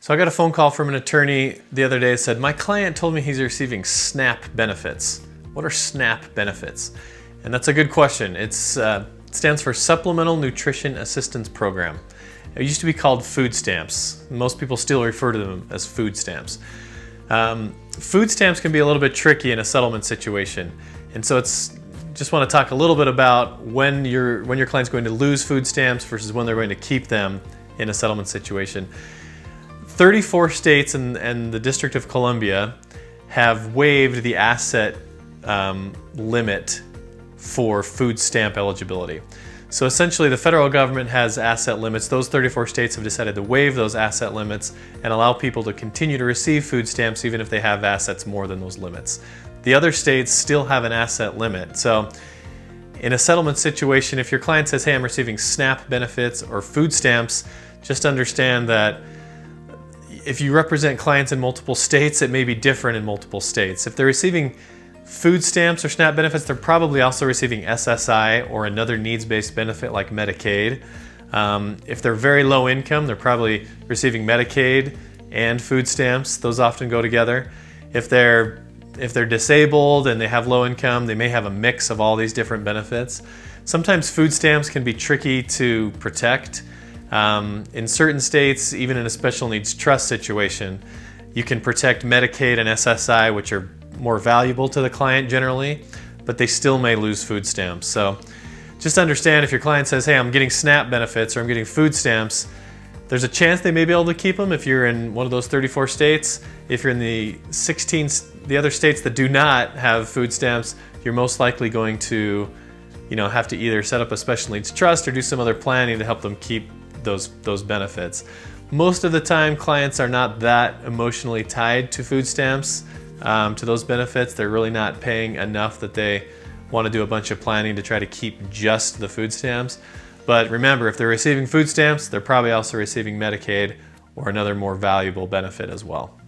So I got a phone call from an attorney the other day that said, my client told me he's receiving SNAP benefits. What are SNAP benefits? And that's a good question. It stands for Supplemental Nutrition Assistance Program. It used to be called food stamps. Most people still refer to them as food stamps. Food stamps can be a little bit tricky in a settlement situation. And so just want to talk a little bit about when your client's going to lose food stamps versus when they're going to keep them in a settlement situation. 34 states and the District of Columbia have waived the asset limit for food stamp eligibility. So essentially the federal government has asset limits. Those 34 states have decided to waive those asset limits and allow people to continue to receive food stamps even if they have assets more than those limits. The other states still have an asset limit. So in a settlement situation, if your client says, hey, I'm receiving SNAP benefits or food stamps, just understand that if you represent clients in multiple states, it may be different in multiple states. If they're receiving food stamps or SNAP benefits, they're probably also receiving SSI or another needs-based benefit like Medicaid. If they're very low income, they're probably receiving Medicaid and food stamps. Those often go together. If they're disabled and they have low income, they may have a mix of all these different benefits. Sometimes food stamps can be tricky to protect. In certain states, even in a special needs trust situation, you can protect Medicaid and SSI, which are more valuable to the client generally, but they still may lose food stamps. So just understand if your client says, hey, I'm getting SNAP benefits or I'm getting food stamps, there's a chance they may be able to keep them if you're in one of those 34 states. If you're in the other states that do not have food stamps, you're most likely going to have to either set up a special needs trust or do some other planning to help them keep those benefits. Most of the time, clients are not that emotionally tied to food stamps, to those benefits. They're really not paying enough that they want to do a bunch of planning to try to keep just the food stamps. But remember, if they're receiving food stamps, they're probably also receiving Medicaid or another more valuable benefit as well.